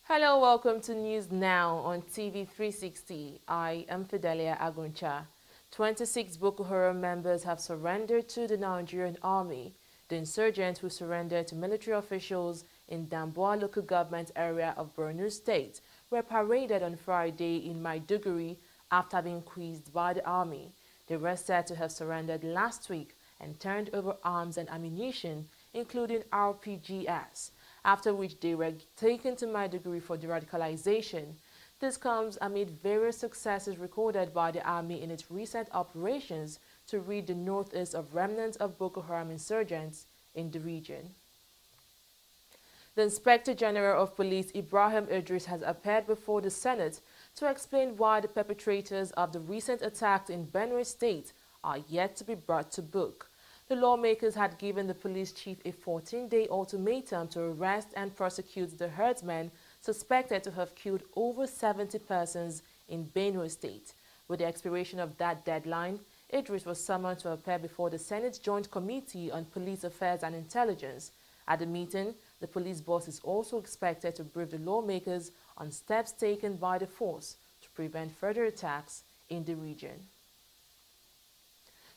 Hello, welcome to News Now on TV360. I am Fidelia Aguncha. 26 Boko Haram members have surrendered to the Nigerian army. The insurgents who surrendered to military officials in Damboa local government area of Borno State were paraded on Friday in Maiduguri after being quizzed by the army. They were said to have surrendered last week and turned over arms and ammunition, including RPGs, after which they were taken to Maiduguri for de-radicalization. This comes amid various successes recorded by the army in its recent operations to rid the northeast of remnants of Boko Haram insurgents in the region. The Inspector General of Police, Ibrahim Idris, has appeared before the Senate to explain why the perpetrators of the recent attacks in Benue State are yet to be brought to book. The lawmakers had given the police chief a 14-day ultimatum to arrest and prosecute the herdsmen suspected to have killed over 70 persons in Benue State. With the expiration of that deadline, Idris was summoned to appear before the Senate's Joint Committee on Police Affairs and Intelligence. At the meeting, the police boss is also expected to brief the lawmakers on steps taken by the force to prevent further attacks in the region.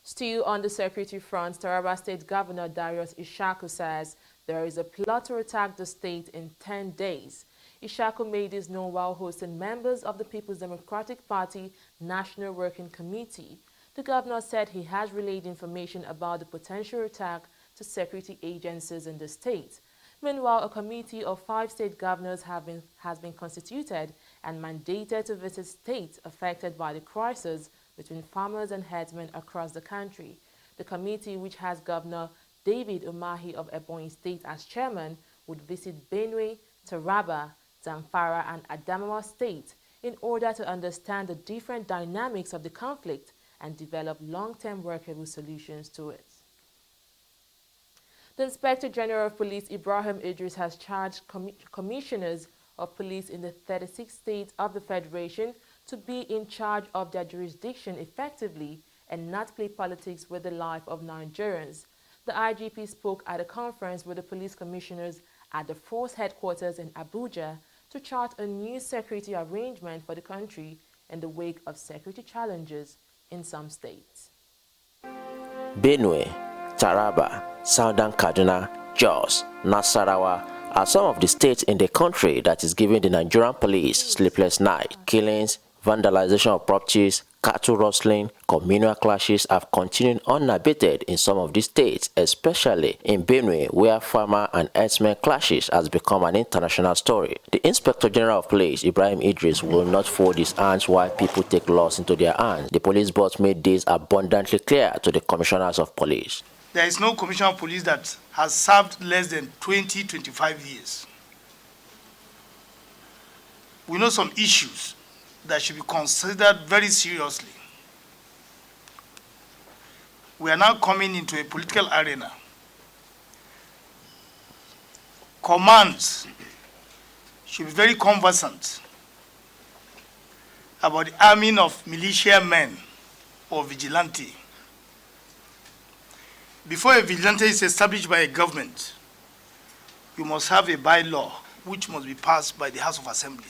Still on the security front, Taraba State Governor Darius Ishaku says there is a plot to attack the state in 10 days. Ishaku made this known while hosting members of the People's Democratic Party National Working Committee. The governor said he has relayed information about the potential attack to security agencies in the state. Meanwhile, a committee of 5 state governors has been constituted and mandated to visit states affected by the crisis between farmers and herdsmen across the country. The committee, which has Governor David Umahi of Ebonyi State as chairman, would visit Benue, Taraba, Zamfara and Adamawa State in order to understand the different dynamics of the conflict and develop long-term workable solutions to it. The Inspector General of Police, Ibrahim Idris, has charged commissioners of police in the 36 states of the Federation to be in charge of their jurisdiction effectively and not play politics with the life of Nigerians. The IGP spoke at a conference with the police commissioners at the force headquarters in Abuja to chart a new security arrangement for the country in the wake of security challenges in some states. Benue, Taraba, Southern Kaduna, Jos, Nasarawa are some of the states in the country that is giving the Nigerian police sleepless nights. Killings, vandalization of properties, cattle rustling, communal clashes have continued unabated in some of these states, especially in Benue, where farmer and herdsmen clashes has become an international story. The Inspector General of Police, Ibrahim Idris, will not fold his hands while people take laws into their hands. The police boss made this abundantly clear to the commissioners of police. There is no commissioner of police that has served less than 20-25 years. We know some issues that should be considered very seriously. We are now coming into a political arena. Commands should be very conversant about the arming of militia men or vigilante. Before a vigilante is established by a government, you must have a bylaw which must be passed by the House of Assembly.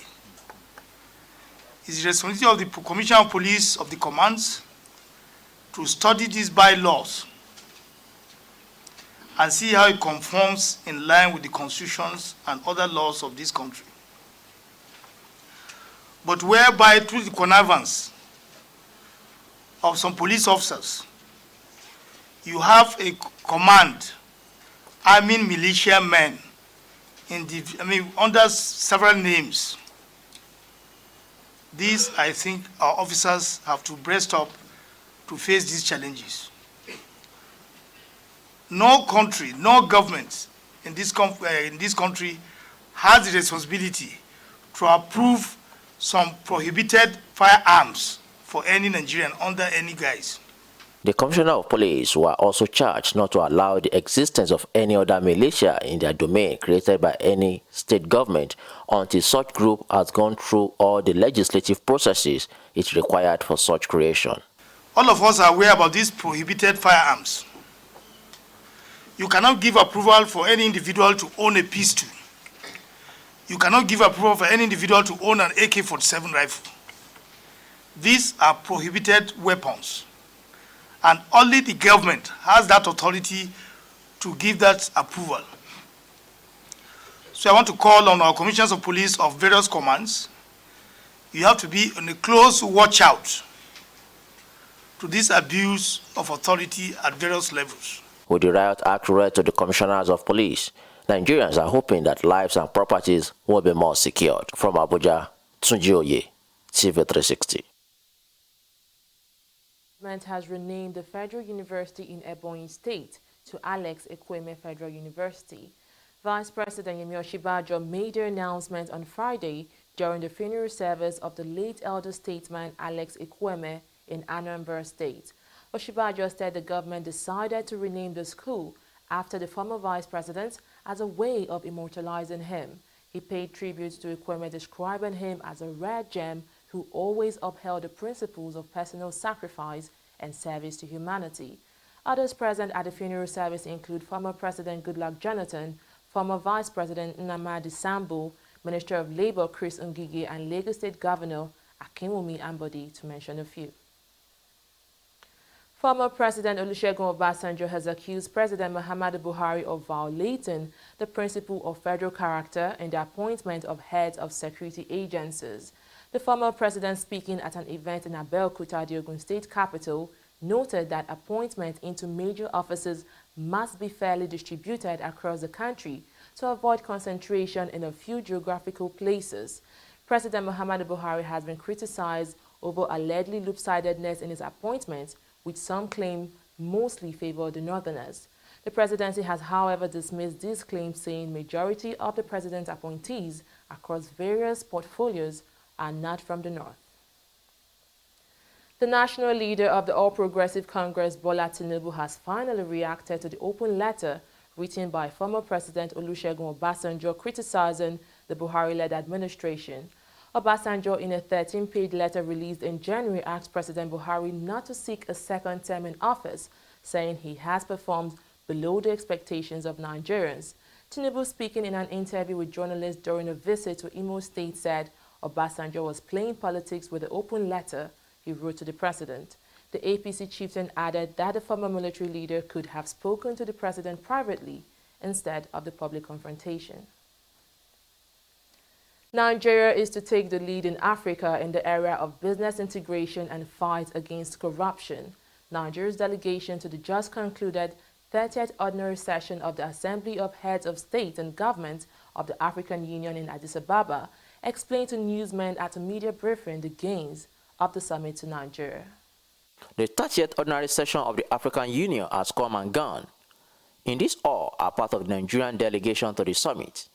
It's the responsibility of the Commissioner of Police of the commands to study these bylaws and see how it conforms in line with the constitutions and other laws of this country. But whereby through the connivance of some police officers, you have a command arming militia men under several names. These, I think, our officers have to breast up to face these challenges. No country, no government in this country has the responsibility to approve some prohibited firearms for any Nigerian under any guise. The Commissioner of Police were also charged not to allow the existence of any other militia in their domain created by any state government until such group has gone through all the legislative processes it required for such creation. All of us are aware about these prohibited firearms. You cannot give approval for any individual to own a pistol. You cannot give approval for any individual to own an AK-47 rifle. These are prohibited weapons, and only the government has that authority to give that approval. So I want to call on our commissioners of police of various commands. You have to be on a close watch out to this abuse of authority at various levels. With the riot act read to the commissioners of police, Nigerians are hoping that lives and properties will be more secured. From Abuja, Tunji Oye, TV360. The government has renamed the Federal University in Ebonyi State to Alex Ekwueme Federal University. Vice President Yemi Osinbajo made the announcement on Friday during the funeral service of the late elder statesman Alex Ekwueme in Anambra State. Osinbajo said the government decided to rename the school after the former vice president as a way of immortalizing him. He paid tribute to Ekwueme, describing him as a rare gem who always upheld the principles of personal sacrifice and service to humanity. Others present at the funeral service include former President Goodluck Jonathan, former Vice President Namadi Sambo, Minister of Labour Chris Ngige, and Lagos State Governor Akinwumi Ambode, to mention a few. Former President Olusegun Obasanjo has accused President Muhammadu Buhari of violating the principle of federal character in the appointment of heads of security agencies. The former president, speaking at an event in Abeokuta, the Ogun State capital, noted that appointment into major offices must be fairly distributed across the country to avoid concentration in a few geographical places. President Muhammadu Buhari has been criticized over allegedly loopsidedness in his appointments, which some claim mostly favor the Northerners. The presidency has, however, dismissed these claims, saying majority of the president's appointees across various portfolios are not from the North. The national leader of the All Progressive Congress, Bola Tinubu, has finally reacted to the open letter written by former President Olusegun Obasanjo criticizing the Buhari-led administration. Obasanjo, in a 13-page letter released in January, asked President Buhari not to seek a second term in office, saying he has performed below the expectations of Nigerians. Tinubu, speaking in an interview with journalists during a visit to Imo State, said Obasanjo was playing politics with the open letter he wrote to the president. The APC chieftain added that the former military leader could have spoken to the president privately instead of the public confrontation. Nigeria is to take the lead in Africa in the area of business integration and fight against corruption. Nigeria's delegation to the just concluded 30th Ordinary Session of the Assembly of Heads of State and Government of the African Union in Addis Ababa explained to newsmen at a media briefing the gains of the summit to Nigeria. The 30th Ordinary Session of the African Union has come and gone. In this all are part of the Nigerian delegation to the summit.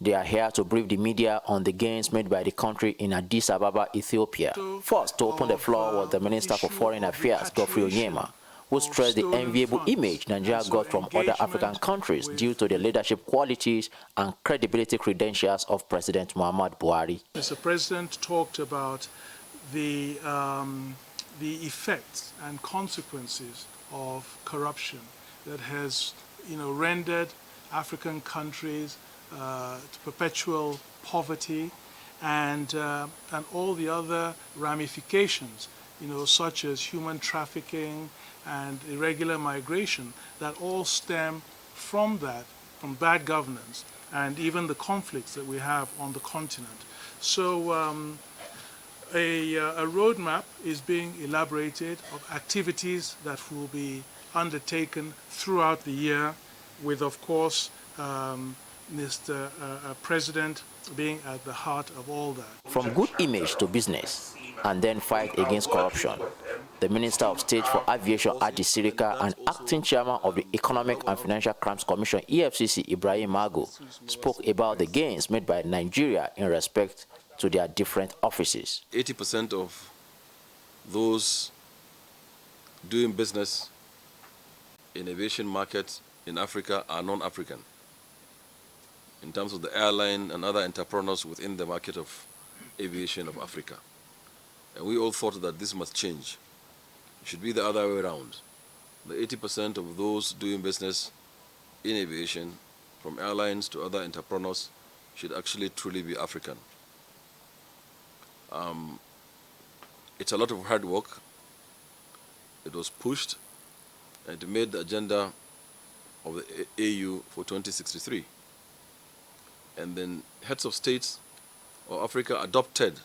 They are here to brief the media on the gains made by the country in Addis Ababa, Ethiopia. First to open the floor was the Minister for Foreign Affairs, Geoffrey Onyema, who stressed the enviable image Nigeria got from other African countries due to the leadership qualities and credibility credentials of President Muhammadu Buhari. Mr. President talked about the effects and consequences of corruption that has, rendered African countries to perpetual poverty, and all the other ramifications, such as human trafficking and irregular migration, that all stem from bad governance, and even the conflicts that we have on the continent. So a roadmap is being elaborated of activities that will be undertaken throughout the year, with, of course, Mr. President being at the heart of all that. From good image to business, and then fight against corruption. The Minister of State for Aviation, Adi Sirika, and Acting Chairman of the Economic and Financial Crimes Commission, EFCC, Ibrahim, spoke about the gains made by Nigeria in respect to their different offices. 80% of those doing business in aviation markets in Africa are non-African, in terms of the airline and other entrepreneurs within the market of aviation of Africa. And we all thought that this must change. It should be the other way around. The 80% of those doing business in aviation, from airlines to other entrepreneurs, should actually truly be African. It's a lot of hard work. It was pushed, and it made the agenda of the AU for 2063. And then heads of states of Africa adopted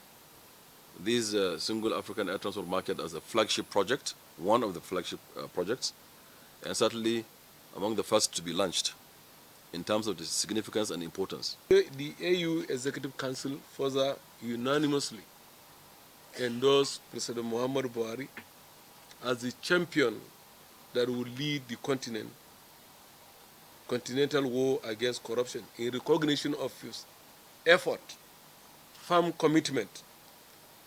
this single African air transport market as a flagship project, one of the flagship projects, and certainly among the first to be launched in terms of the significance and importance. The AU Executive Council further unanimously endorsed President Muhammadu Buhari as the champion that will lead the continental war against corruption in recognition of his effort, firm commitment,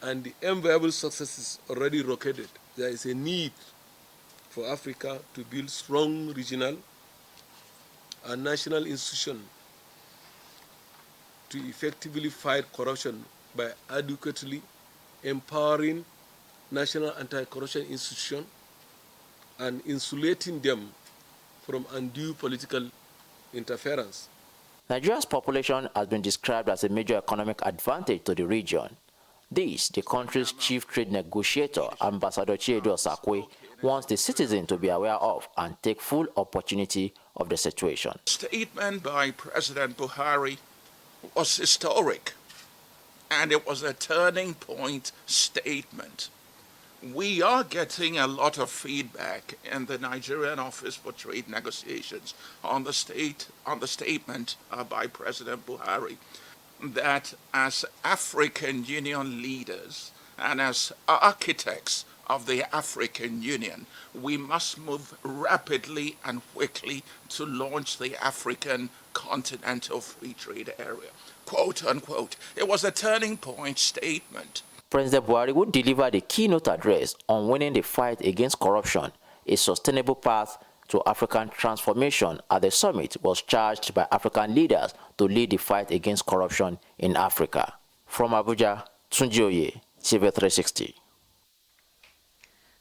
and the enviable successes already recorded. There is a need for Africa to build strong regional and national institutions to effectively fight corruption by adequately empowering national anti-corruption institutions and insulating them from undue political interference. Nigeria's population has been described as a major economic advantage to the region. This, the country's chief trade negotiator, Ambassador Chiedo Sakwe, wants the citizen to be aware of and take full opportunity of the situation. Statement by President Buhari was historic, and it was a turning point statement. We are getting a lot of feedback in the Nigerian Office for Trade Negotiations on the statement by President Buhari that as African Union leaders and as architects of the African Union, we must move rapidly and quickly to launch the African Continental Free Trade Area. Quote unquote. It was a turning point statement. President Buhari would deliver the keynote address on winning the fight against corruption, a sustainable path to African transformation at the summit was charged by African leaders to lead the fight against corruption in Africa. From Abuja, Tunji Oye, TV360.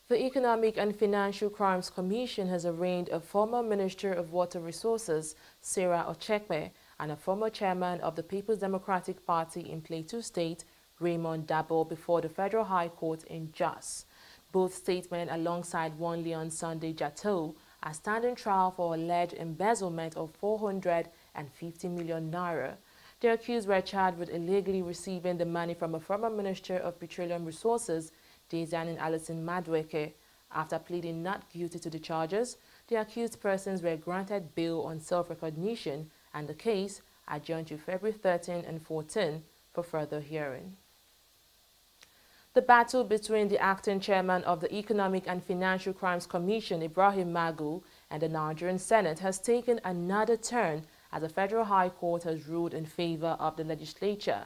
The Economic and Financial Crimes Commission has arraigned a former Minister of Water Resources, Sarah Ochekwe, and a former chairman of the People's Democratic Party in Plateau State, Raymond Dabo, before the Federal High Court in Jos. Both statements, alongside one Leon Sunday Jato, are standing trial for alleged embezzlement of 450 million naira. The accused were charged with illegally receiving the money from a former Minister of Petroleum Resources, Dezanin Alison Madueke. After pleading not guilty to the charges, the accused persons were granted bail on self-recognition, and the case adjourned to February 13 and 14 for further hearing. The battle between the acting chairman of the Economic and Financial Crimes Commission, Ibrahim, and the Nigerian Senate has taken another turn as the Federal High Court has ruled in favor of the legislature.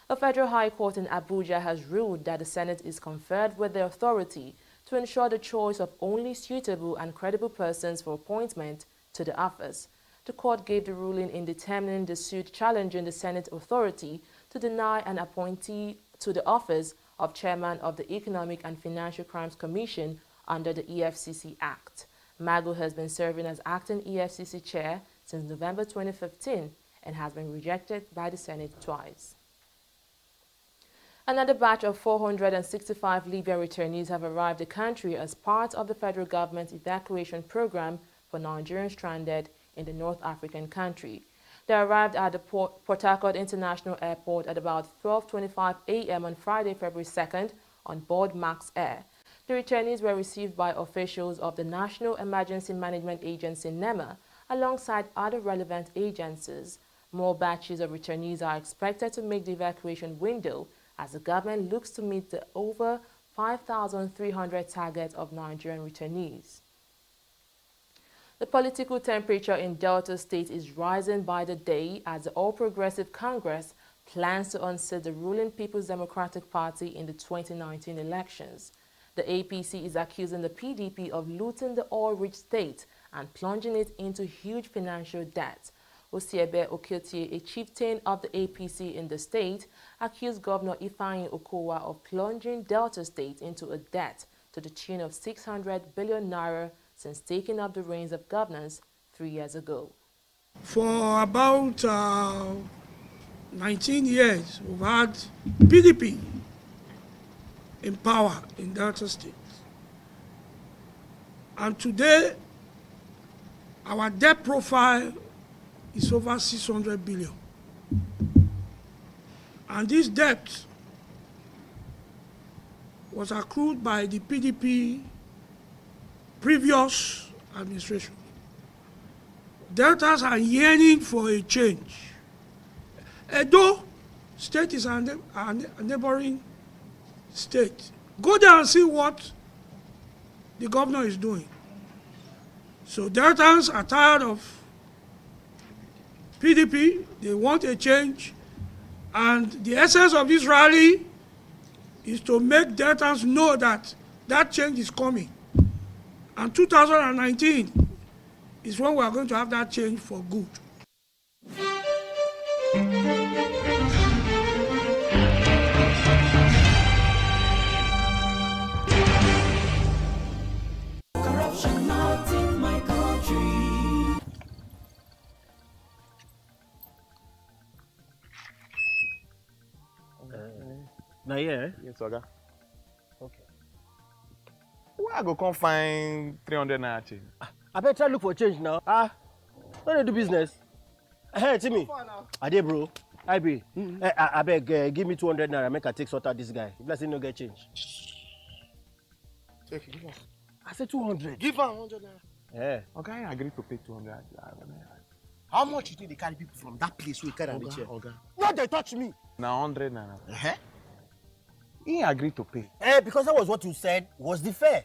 The Federal High Court in Abuja has ruled that the Senate is conferred with the authority to ensure the choice of only suitable and credible persons for appointment to the office. The court gave the ruling in determining the suit challenging the Senate authority to deny an appointee to the office of Chairman of the Economic and Financial Crimes Commission under the EFCC Act. Magu has been serving as acting EFCC chair since November 2015 and has been rejected by the Senate twice. Another batch of 465 Libya returnees have arrived the country as part of the federal government's evacuation program for Nigerians stranded in the North African country. They arrived at the Port Harcourt International Airport at about 12:25 a.m. on Friday, February 2nd, on board Max Air. The returnees were received by officials of the National Emergency Management Agency, NEMA, alongside other relevant agencies. More batches of returnees are expected to make the evacuation window as the government looks to meet the over 5,300 target of Nigerian returnees. The political temperature in Delta State is rising by the day as the All Progressive Congress plans to unseat the ruling People's Democratic Party in the 2019 elections. The APC is accusing the PDP of looting the oil-rich state and plunging it into huge financial debt. Osiebe Oketie, a chieftain of the APC in the state, accused Governor Ifeanyi Okowa of plunging Delta State into a debt to the tune of 600 billion naira since taking up the reins of governance 3 years ago. For about 19 years, we've had PDP in power in Delta State. And today, our debt profile is over 600 billion. And this debt was accrued by the PDP previous administration. Deltas are yearning for a change. Edo State is a neighboring state. Go there and see what the governor is doing. So Deltans are tired of PDP. They want a change. And the essence of this rally is to make Deltans know that that change is coming. And 2019 is when we are going to have that change for good. Corruption not in my country. Now, yeah? Yes, Oga. Okay. Where I go come find 300 naira change? I better try look for change now. Don't do business. Hey, Timmy. Ade, bro. I be. I beg, give me 200 naira. Make I take sort out this guy. If let's say no get change. Take it, give us. I said 200. Give her 100 naira. Yeah. Okay, I agree to pay 200 naira. How much you think they carry people from that place we carry on the chair? Oga. Why they touch me? Now 100 naira. He agreed to pay. Because that was what you said was the fair.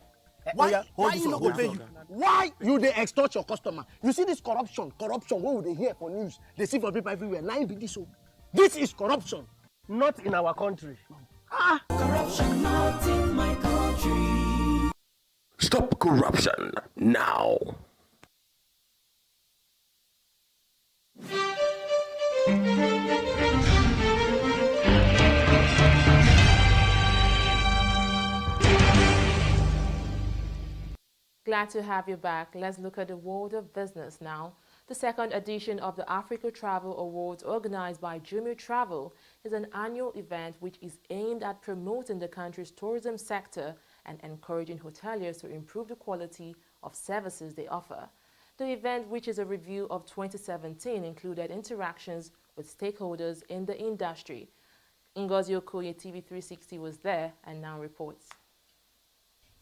Why you not go pay you? Why you they extort your customer? You see this corruption, what would they hear for news? They see for people everywhere. Now be this. This is corruption, not in our country. Corruption not in my country. Stop corruption now. Glad to have you back. Let's look at the world of business now. The second edition of the Africa Travel Awards, organized by Jumio Travel, is an annual event which is aimed at promoting the country's tourism sector and encouraging hoteliers to improve the quality of services they offer. The event, which is a review of 2017, included interactions with stakeholders in the industry. Ngozi Okoye, TV360, was there and now reports.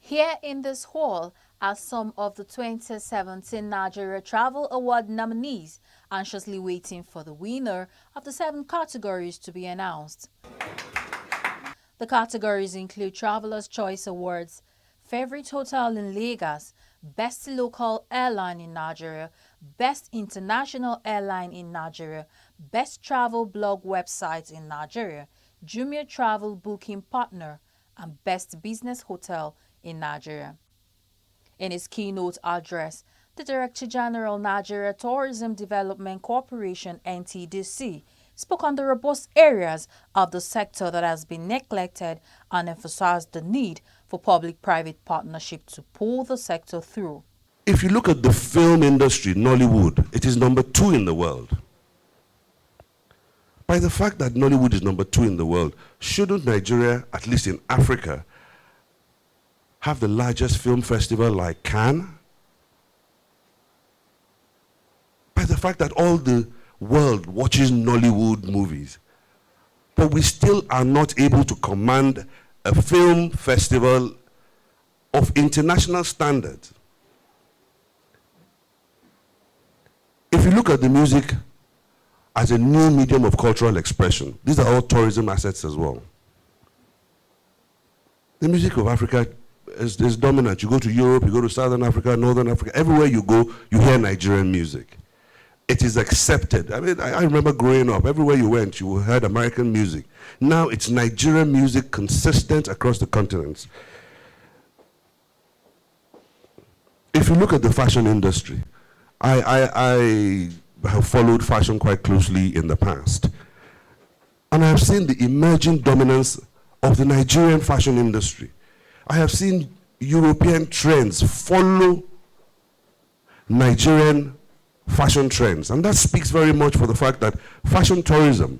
Here in this hall are some of the 2017 Nigeria Travel Award nominees, anxiously waiting for the winner of the 7 categories to be announced. The categories include Traveler's Choice Awards, Favorite Hotel in Lagos, Best Local Airline in Nigeria, Best International Airline in Nigeria, Best Travel Blog Website in Nigeria, Jumio Travel Booking Partner, and Best Business Hotel in Nigeria. In his keynote address, the Director General Nigeria Tourism Development Corporation (NTDC) spoke on the robust areas of the sector that has been neglected and emphasized the need for public-private partnership to pull the sector through. If you look at the film industry, Nollywood, it is number 2 in the world. By the fact that Nollywood is number 2 in the world, shouldn't Nigeria, at least in Africa, have the largest film festival like Cannes? By the fact that all the world watches Nollywood movies, but we still are not able to command a film festival of international standards. If you look at the music as a new medium of cultural expression, these are all tourism assets as well. The music of Africa is dominant. You go to Europe, you go to Southern Africa, Northern Africa, everywhere you go, you hear Nigerian music. It is accepted. I mean, I remember growing up, everywhere you went, you heard American music. Now it's Nigerian music consistent across the continents. If you look at the fashion industry, I have followed fashion quite closely in the past. And I have seen the emerging dominance of the Nigerian fashion industry. I have seen European trends follow Nigerian fashion trends. And that speaks very much for the fact that fashion tourism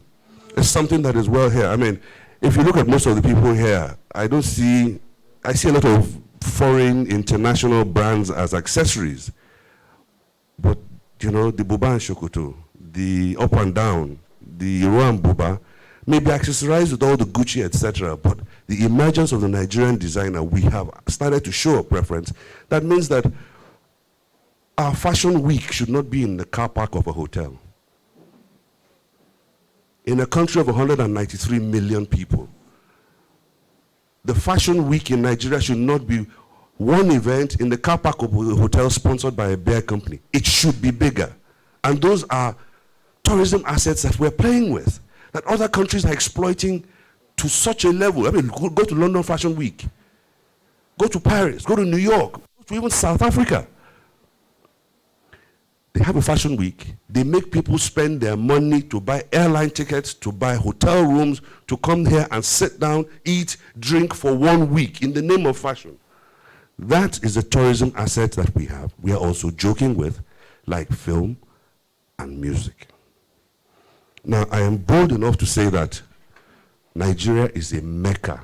It's something that is well here. I mean, if you look at most of the people here, I see a lot of foreign international brands as accessories. But, you know, the Buba and Shokoto, the up and down, the Iran Buba, may be accessorized with all the Gucci, etc. But the emergence of the Nigerian designer, we have started to show a preference. That means that our fashion week should not be in the car park of a hotel. In a country of 193 million people, the fashion week in Nigeria should not be one event in the car park of a hotel sponsored by a beer company. It should be bigger. And those are tourism assets that we're playing with, that other countries are exploiting to such a level. I mean, go to London Fashion Week, go to Paris, go to New York, go to even South Africa. They have a fashion week. They make people spend their money to buy airline tickets, to buy hotel rooms, to come here and sit down, eat, drink for 1 week in the name of fashion. That is a tourism asset that we have. We are also joking with, like film and music. Now, I am bold enough to say that Nigeria is a Mecca.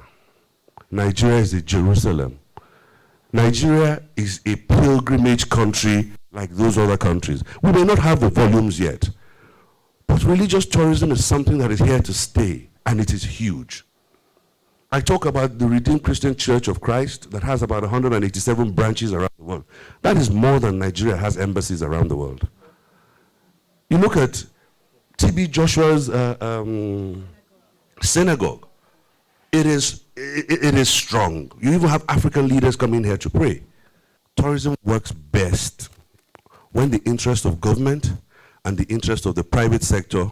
Nigeria is a Jerusalem. Nigeria is a pilgrimage country like those other countries. We may not have the volumes yet, but religious tourism is something that is here to stay, and it is huge. I talk about the Redeemed Christian Church of Christ that has about 187 branches around the world. That is more than Nigeria has embassies around the world. You look at TB Joshua's synagogue. It is strong. You even have African leaders coming here to pray. Tourism works best when the interest of government and the interest of the private sector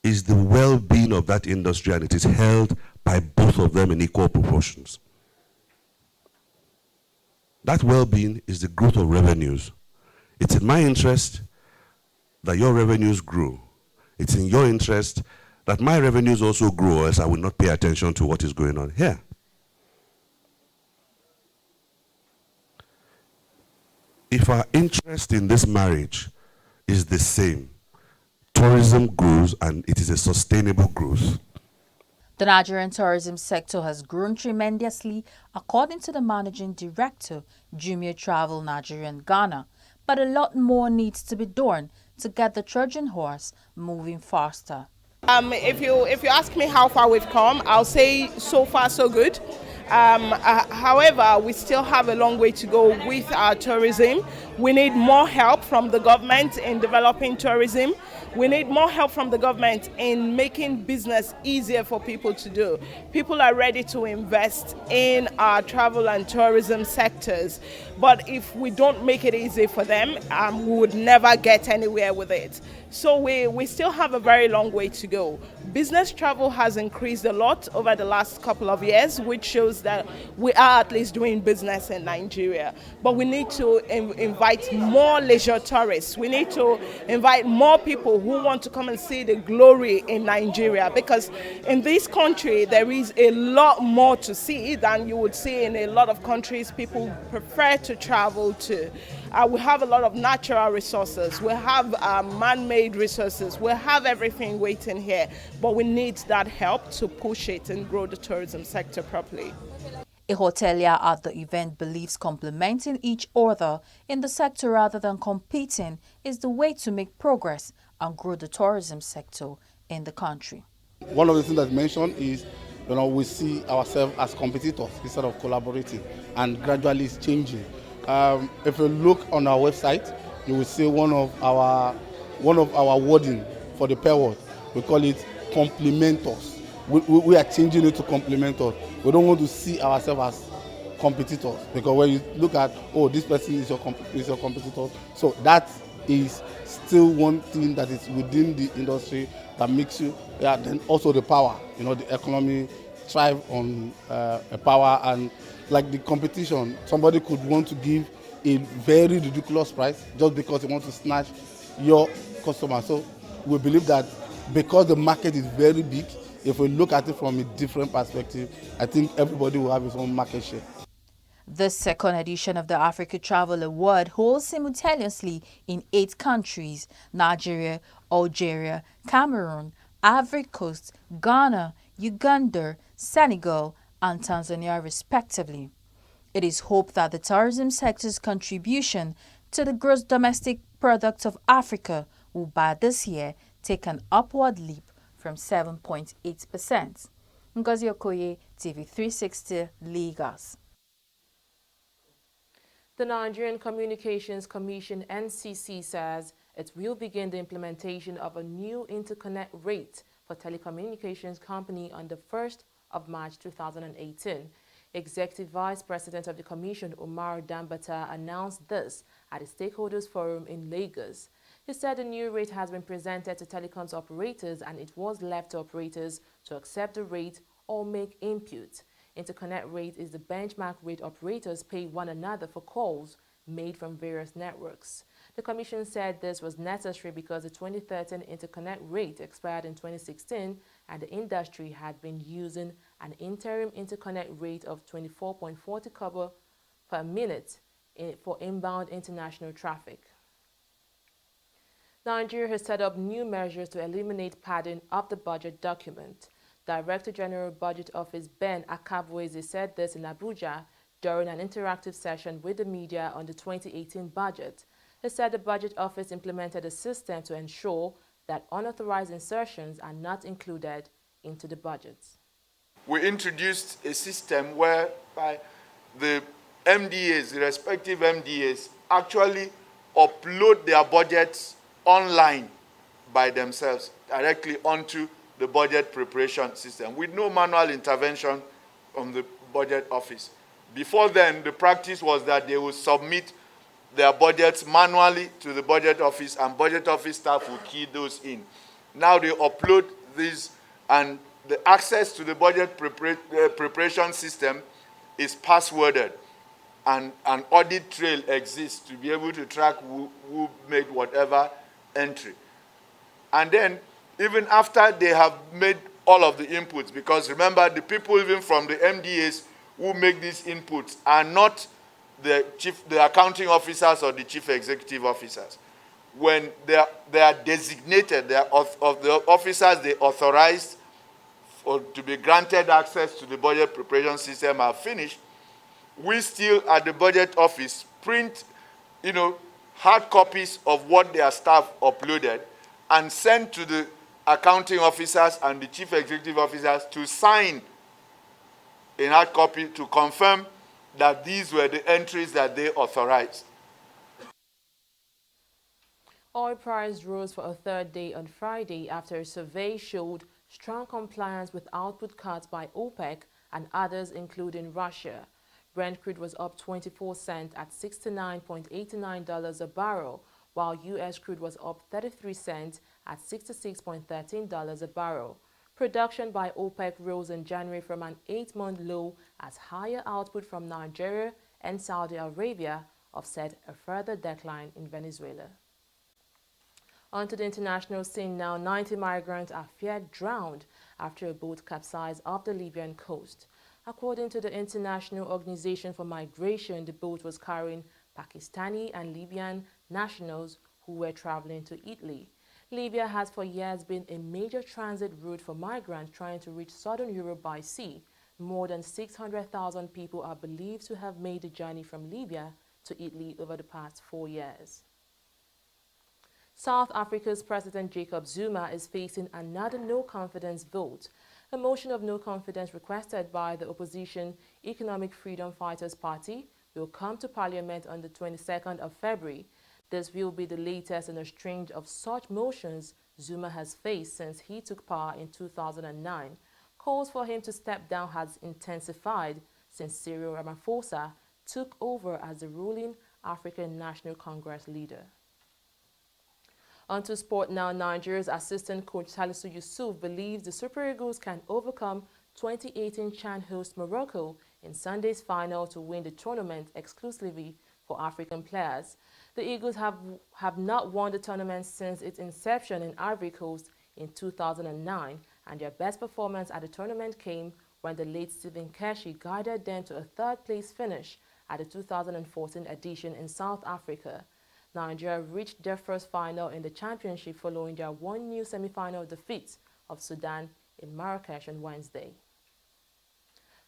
is the well-being of that industry, and it is held by both of them in equal proportions. That well-being is the growth of revenues. It's in my interest that your revenues grow. It's in your interest that my revenues also grow, else I will not pay attention to what is going on here. If our interest in this marriage is the same, tourism grows and it is a sustainable growth. The Nigerian tourism sector has grown tremendously, according to the managing director, Jumia Travel Nigerian Ghana. But a lot more needs to be done to get the Trojan horse moving faster. If you ask me how far we've come, I'll say so far so good. However, we still have a long way to go with our tourism. We need more help from the government in developing tourism. We need more help from the government in making business easier for people to do. People are ready to invest in our travel and tourism sectors, but if we don't make it easy for them, we would never get anywhere with it. So we still have a very long way to go. Business travel has increased a lot over the last couple of years, which shows that we are at least doing business in Nigeria. But we need to invite more leisure tourists. We need to invite more people who want to come and see the glory in Nigeria, because in this country there is a lot more to see than you would see in a lot of countries people prefer to travel to. We have a lot of natural resources, we have man-made resources, we have everything waiting here, but we need that help to push it and grow the tourism sector properly. A hotelier at the event believes complementing each other in the sector rather than competing is the way to make progress and grow the tourism sector in the country. One of the things that's mentioned is, we see ourselves as competitors instead of collaborating, and gradually it's changing. If you look on our website, you will see one of our wording for the pair word. We call it complementors. We are changing it to complementors. We don't want to see ourselves as competitors, because when you look at, this person is your competitor, so that is still one thing that is within the industry that makes you, then also the power, the economy thrive on a power, and like the competition, somebody could want to give a very ridiculous price just because they want to snatch your customer. So we believe that because the market is very big, if we look at it from a different perspective, I think everybody will have his own market share. The second edition of the Africa Travel Award holds simultaneously in 8 countries: Nigeria, Algeria, Cameroon, Ivory Coast, Ghana, Uganda, Senegal, and Tanzania respectively. It is hoped that the tourism sector's contribution to the gross domestic product of Africa will by this year take an upward leap from 7.8%. Ngozi Okoye, TV360, Lagos. The Nigerian Communications Commission (NCC) says it will begin the implementation of a new interconnect rate for telecommunications company on the 1st of March 2018. Executive Vice President of the Commission, Umar Dambata, announced this at a stakeholders forum in Lagos. He said the new rate has been presented to telecoms operators and it was left to operators to accept the rate or make input. Interconnect rate is the benchmark rate operators pay one another for calls made from various networks. The Commission said this was necessary because the 2013 interconnect rate expired in 2016 and the industry had been using an interim interconnect rate of 24.40 kobo per minute for inbound international traffic. Nigeria has set up new measures to eliminate padding of the budget document. Director General Budget Office Ben Akabweze said this in Abuja during an interactive session with the media on the 2018 budget. He said the Budget Office implemented a system to ensure that unauthorized insertions are not included into the budgets. We introduced a system whereby the MDAs, the respective MDAs, actually upload their budgets online by themselves, directly onto the budget preparation system, with no manual intervention from the Budget Office. Before then, the practice was that they would submit their budgets manually to the Budget Office, and Budget Office staff will key those in. Now they upload these, and the access to the budget preparation system is passworded, and an audit trail exists to be able to track who made whatever entry. And then, even after they have made all of the inputs, because remember, the people even from the MDAs who make these inputs are not the accounting officers or the chief executive officers. When they are designated, they are of the officers they authorized to be granted access to the budget preparation system are finished, we still at the Budget Office print, hard copies of what their staff uploaded and send to the accounting officers and the chief executive officers to sign in hard copy to confirm that these were the entries that they authorized. Oil price rose for a third day on Friday after a survey showed strong compliance with output cuts by OPEC and others, including Russia. Brent crude was up 24 cents at $69.89 a barrel, while U.S. crude was up 33 cents at $66.13 a barrel. Production by OPEC rose in January from an 8-month low as higher output from Nigeria and Saudi Arabia offset a further decline in Venezuela. Onto the international scene now. 90 migrants are feared drowned after a boat capsized off the Libyan coast. According to the International Organization for Migration, the boat was carrying Pakistani and Libyan nationals who were traveling to Italy. Libya has for years been a major transit route for migrants trying to reach southern Europe by sea. More than 600,000 people are believed to have made the journey from Libya to Italy over the past 4 years. South Africa's President Jacob Zuma is facing another no-confidence vote. A motion of no confidence requested by the opposition Economic Freedom Fighters Party will come to Parliament on the 22nd of February. This will be the latest in a string of such motions Zuma has faced since he took power in 2009. Calls for him to step down has intensified since Cyril Ramaphosa took over as the ruling African National Congress leader. On to sport now. Nigeria's assistant coach Salisu Yusuf believes the Super Eagles can overcome 2018 CHAN host Morocco in Sunday's final to win the tournament exclusively for African players. The Eagles have not won the tournament since its inception in Ivory Coast in 2009, and their best performance at the tournament came when the late Stephen Keshi guided them to a third-place finish at the 2014 edition in South Africa. Nigeria reached their first final in the championship following their 1-0 semi-final defeat of Sudan in Marrakesh on Wednesday.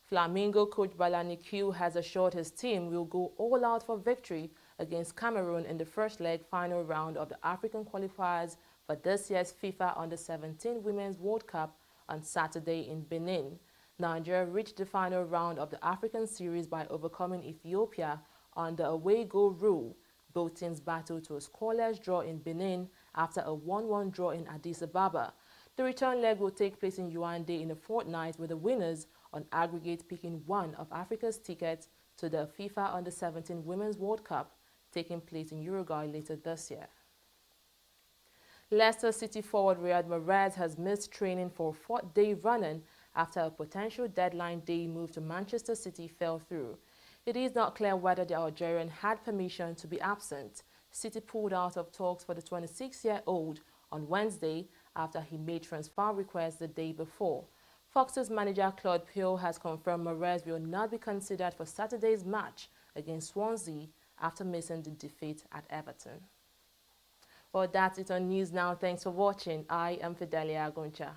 Flamingo coach Balani Q has assured his team will go all out for victory against Cameroon in the first leg final round of the African qualifiers for this year's FIFA Under-17 Women's World Cup on Saturday in Benin. Nigeria reached the final round of the African series by overcoming Ethiopia on the away goal rule. Both teams battled to a scoreless draw in Benin after a 1-1 draw in Addis Ababa. The return leg will take place in Yaoundé in a fortnight, with the winners on aggregate picking one of Africa's tickets to the FIFA Under-17 Women's World Cup taking place in Uruguay later this year. Leicester City forward Riyad Mahrez has missed training for a 4th day running after a potential deadline day move to Manchester City fell through. It is not clear whether the Algerian had permission to be absent. City pulled out of talks for the 26-year-old on Wednesday after he made transfer requests the day before. Fox's manager Claude Puel has confirmed Mahrez will not be considered for Saturday's match against Swansea after missing the defeat at Everton. Well, that's it on News Now. Thanks for watching. I am Fidelia Agoncha.